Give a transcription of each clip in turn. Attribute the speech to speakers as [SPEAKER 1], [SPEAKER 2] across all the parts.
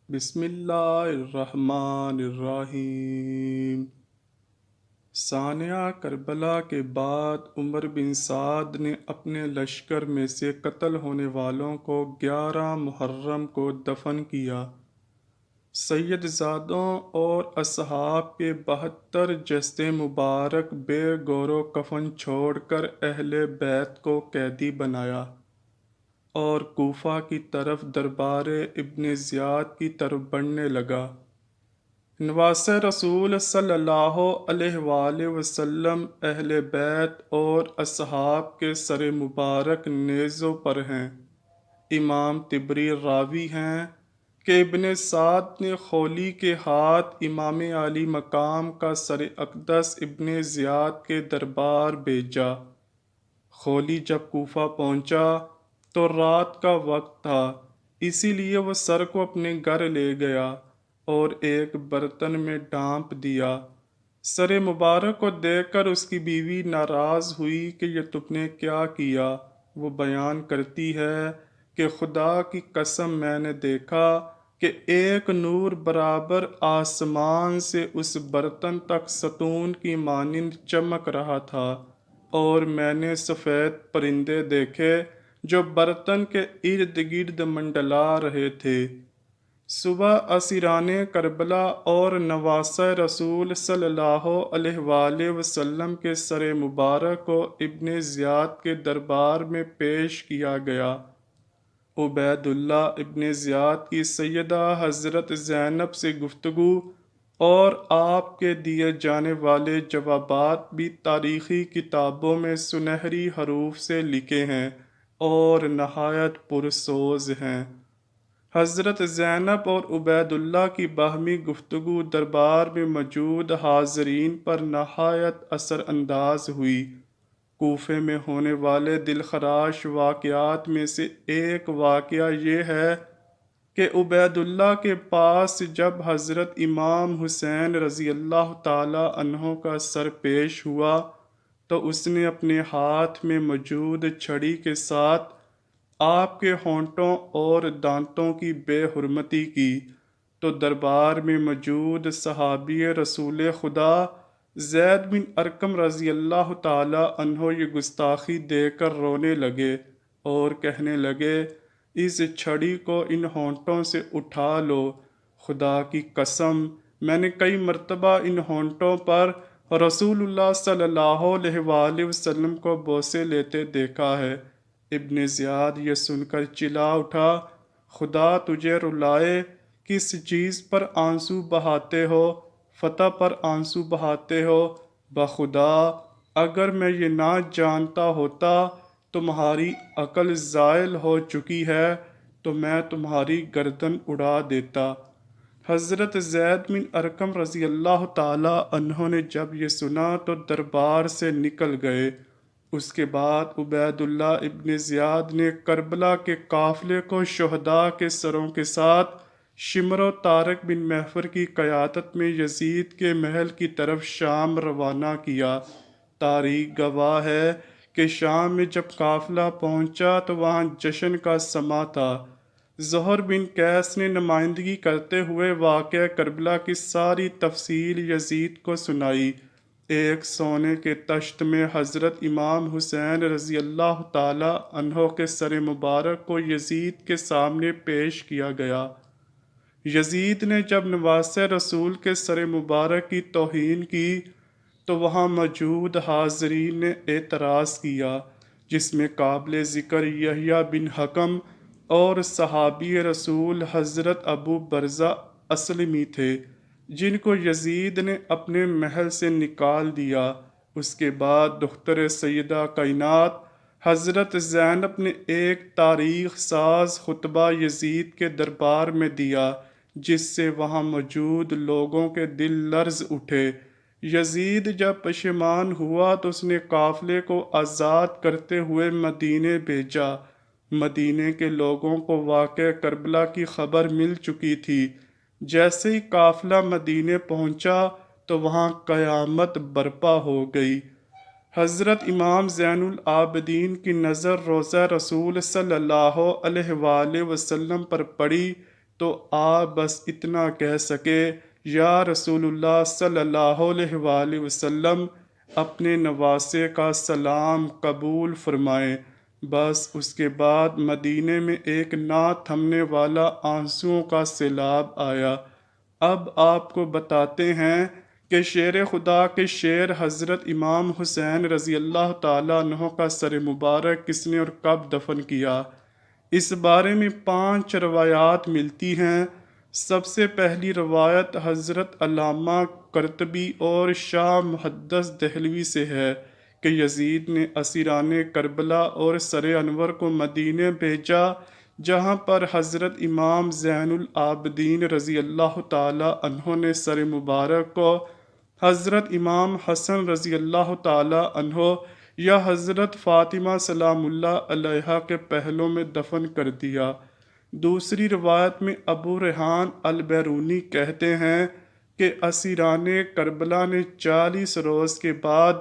[SPEAKER 1] بسم اللہ الرحمن الرحیم۔ ثانیہ کربلا کے بعد عمر بن سعد نے اپنے لشکر میں سے قتل ہونے والوں کو 11 محرم کو دفن کیا۔ سید زادوں اور اصحاب کے 72 جسد مبارک بے گور و کفن چھوڑ کر اہل بیت کو قیدی بنایا اور کوفہ کی طرف دربار ابن زیاد کی طرف بڑھنے لگا۔ نواس رسول صلی اللہ علیہ وآلہ وسلم اہل بیت اور اصحاب کے سر مبارک نیزوں پر ہیں۔ امام طبری راوی ہیں کہ ابن سعد نے خولی کے ہاتھ امام عالی مقام کا سر اقدس ابن زیاد کے دربار بھیجا۔ خولی جب کوفہ پہنچا تو رات کا وقت تھا، اسی لیے وہ سر کو اپنے گھر لے گیا اور ایک برتن میں ڈانپ دیا۔ سر مبارک کو دیکھ کر اس کی بیوی ناراض ہوئی کہ یہ تم نے کیا کیا؟ وہ بیان کرتی ہے کہ خدا کی قسم میں نے دیکھا کہ ایک نور برابر آسمان سے اس برتن تک ستون کی مانند چمک رہا تھا، اور میں نے سفید پرندے دیکھے جو برتن کے ارد گرد منڈلا رہے تھے۔ صبح اسیران کربلا اور نواس رسول صلی اللہ علیہ وآلہ وسلم کے سر مبارک کو ابن زیاد کے دربار میں پیش کیا گیا۔ عبید اللہ ابن زیاد کی سیدہ حضرت زینب سے گفتگو اور آپ کے دیے جانے والے جوابات بھی تاریخی کتابوں میں سنہری حروف سے لکھے ہیں اور نہایت پرسوز ہیں۔ حضرت زینب اور عبید اللہ کی باہمی گفتگو دربار میں موجود حاضرین پر نہایت اثر انداز ہوئی۔ کوفے میں ہونے والے دلخراش واقعات میں سے ایک واقعہ یہ ہے کہ عبید اللہ کے پاس جب حضرت امام حسین رضی اللہ تعالی عنہ کا سر پیش ہوا تو اس نے اپنے ہاتھ میں موجود چھڑی کے ساتھ آپ کے ہونٹوں اور دانتوں کی بے حرمتی کی، تو دربار میں موجود صحابی رسول خدا زید بن ارقم رضی اللہ تعالی عنہ یہ گستاخی دیکھ کر رونے لگے اور کہنے لگے، اس چھڑی کو ان ہونٹوں سے اٹھا لو۔ خدا کی قسم میں نے کئی مرتبہ ان ہونٹوں پر رسول اللہ صلی اللہ علیہ وآلہ وسلم کو بوسے لیتے دیکھا ہے۔ ابن زیاد یہ سن کر چلا اٹھا، خدا تجھے رلائے، کس چیز پر آنسو بہاتے ہو؟ فتح پر آنسو بہاتے ہو؟ بخدا اگر میں یہ نہ جانتا ہوتا تمہاری عقل زائل ہو چکی ہے تو میں تمہاری گردن اڑا دیتا۔ حضرت زید بن ارقم رضی اللہ تعالی عنہ نے جب یہ سنا تو دربار سے نکل گئے۔ اس کے بعد عبید اللہ ابن زیاد نے کربلا کے قافلے کو شہداء کے سروں کے ساتھ شمر و طارق بن محفر کی قیادت میں یزید کے محل کی طرف شام روانہ کیا۔ تاریخ گواہ ہے کہ شام میں جب قافلہ پہنچا تو وہاں جشن کا سماں تھا۔ زہر بن قیس نے نمائندگی کرتے ہوئے واقعہ کربلا کی ساری تفصیل یزید کو سنائی۔ ایک سونے کے تشت میں حضرت امام حسین رضی اللہ تعالی عنہ کے سر مبارک کو یزید کے سامنے پیش کیا گیا۔ یزید نے جب نواس رسول کے سر مبارک کی توہین کی تو وہاں موجود حاضرین نے اعتراض کیا، جس میں قابل ذکر یحییٰ بن حکم اور صحابی رسول حضرت ابو برزہ اسلمی تھے، جن کو یزید نے اپنے محل سے نکال دیا۔ اس کے بعد دختر سیدہ کائنات حضرت زینب نے ایک تاریخ ساز خطبہ یزید کے دربار میں دیا، جس سے وہاں موجود لوگوں کے دل لرز اٹھے۔ یزید جب پشیمان ہوا تو اس نے قافلے کو آزاد کرتے ہوئے مدینے بھیجا۔ مدینے کے لوگوں کو واقعہ کربلا کی خبر مل چکی تھی۔ جیسے ہی قافلہ مدینے پہنچا تو وہاں قیامت برپا ہو گئی۔ حضرت امام زین العابدین کی نظر روضہ رسول صلی اللہ علیہ وآلہ وسلم پر پڑی تو آپ بس اتنا کہہ سکے، یا رسول اللہ صلی اللہ علیہ وآلہ وسلم، اپنے نواسے کا سلام قبول فرمائیں۔ بس اس کے بعد مدینے میں ایک نہ تھمنے والا آنسوؤں کا سیلاب آیا۔ اب آپ کو بتاتے ہیں کہ شیر خدا کے شیر حضرت امام حسین رضی اللہ تعالیٰ عنہ کا سر مبارک کس نے اور کب دفن کیا۔ اس بارے میں 5 روایات ملتی ہیں۔ سب سے پہلی روایت حضرت علامہ قرطبی اور شاہ محدث دہلوی سے ہے کہ یزید نے اسیران کربلا اور سر انور کو مدینے بھیجا، جہاں پر حضرت امام زین العابدین رضی اللہ تعالی عنہ نے سر مبارک کو حضرت امام حسن رضی اللہ تعالی عنہ یا حضرت فاطمہ سلام اللہ علیہا کے پہلو میں دفن کر دیا۔ دوسری روایت میں ابو ریحان البیرونی کہتے ہیں کہ اسیران کربلا نے 40 روز کے بعد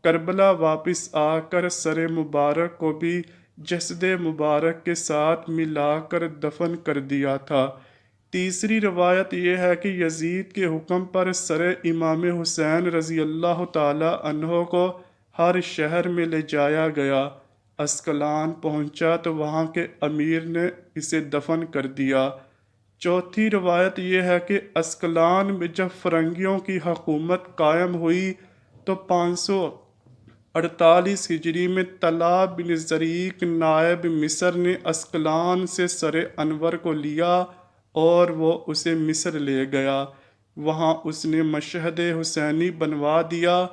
[SPEAKER 1] کربلا واپس آ کر سر مبارک کو بھی جسد مبارک کے ساتھ ملا کر دفن کر دیا تھا۔ تیسری روایت یہ ہے کہ یزید کے حکم پر سر امام حسین رضی اللہ تعالی عنہ کو ہر شہر میں لے جایا گیا۔ اسکلان پہنچا تو وہاں کے امیر نے اسے دفن کر دیا۔ چوتھی روایت یہ ہے کہ اسکلان میں جب فرنگیوں کی حکومت قائم ہوئی تو 548 ہجری میں طلحہ بن زریق نائب مصر نے اسکلان سے سر انور کو لیا اور وہ اسے مصر لے گیا۔ وہاں اس نے مشہد حسینی بنوا دیا۔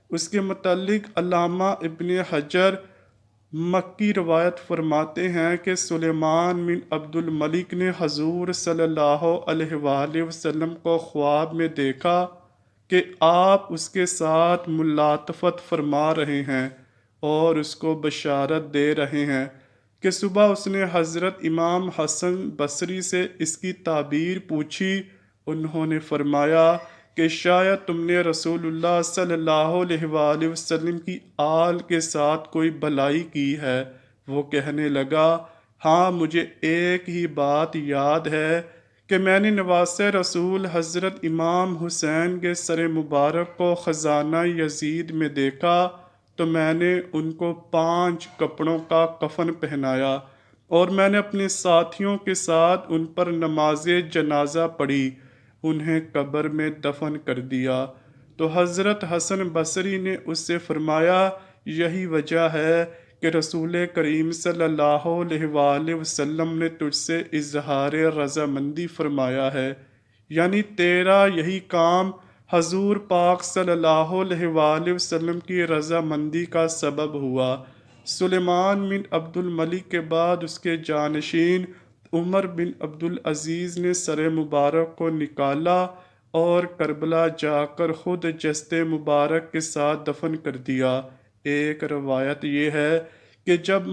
[SPEAKER 1] اس کے متعلق علامہ ابن حجر مکی روایت فرماتے ہیں کہ سلیمان بن عبد الملک نے حضور صلی اللہ علیہ وآلہ وسلم کو خواب میں دیکھا کہ آپ اس کے ساتھ ملاطفت فرما رہے ہیں اور اس کو بشارت دے رہے ہیں کہ صبح اس نے حضرت امام حسن بصری سے اس کی تعبیر پوچھی۔ انہوں نے فرمایا کہ شاید تم نے رسول اللہ صلی اللہ علیہ وآلہ وسلم کی آل کے ساتھ کوئی بھلائی کی ہے۔ وہ کہنے لگا، ہاں مجھے ایک ہی بات یاد ہے کہ میں نے نواسہ رسول حضرت امام حسین کے سر مبارک کو خزانہ یزید میں دیکھا تو میں نے ان کو 5 کپڑوں کا کفن پہنایا اور میں نے اپنے ساتھیوں کے ساتھ ان پر نماز جنازہ پڑھی، انہیں قبر میں دفن کر دیا۔ تو حضرت حسن بصری نے اس سے فرمایا، یہی وجہ ہے کہ رسول کریم صلی اللہ علیہ وآلہ وسلم نے تجھ سے اظہار رضامندی فرمایا ہے، یعنی تیرا یہی کام حضور پاک صلی اللہ علیہ وآلہ وسلم کی رضامندی کا سبب ہوا۔ سلیمان بن عبد الملک کے بعد اس کے جانشین عمر بن عبد العزیز نے سر مبارک کو نکالا اور کربلا جا کر خود جسد مبارک کے ساتھ دفن کر دیا۔ ایک روایت یہ ہے کہ جب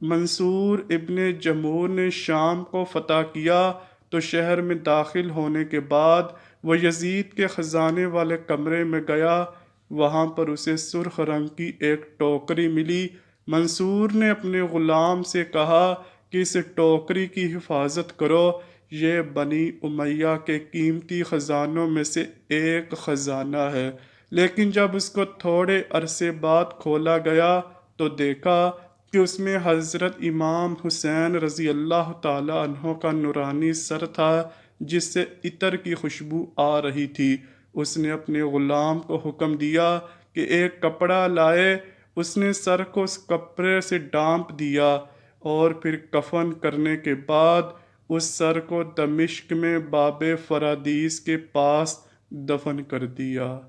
[SPEAKER 1] منصور ابن جمہور نے شام کو فتح کیا تو شہر میں داخل ہونے کے بعد وہ یزید کے خزانے والے کمرے میں گیا۔ وہاں پر اسے سرخ رنگ کی ایک ٹوکری ملی۔ منصور نے اپنے غلام سے کہا کہ اس ٹوکری کی حفاظت کرو، یہ بنی امیہ کے قیمتی خزانوں میں سے ایک خزانہ ہے۔ لیکن جب اس کو تھوڑے عرصے بعد کھولا گیا تو دیکھا کہ اس میں حضرت امام حسین رضی اللہ تعالی عنہ کا نورانی سر تھا جس سے عطر کی خوشبو آ رہی تھی۔ اس نے اپنے غلام کو حکم دیا کہ ایک کپڑا لائے۔ اس نے سر کو اس کپڑے سے ڈانپ دیا اور پھر کفن کرنے کے بعد اس سر کو دمشق میں باب فرادیس کے پاس دفن کر دیا۔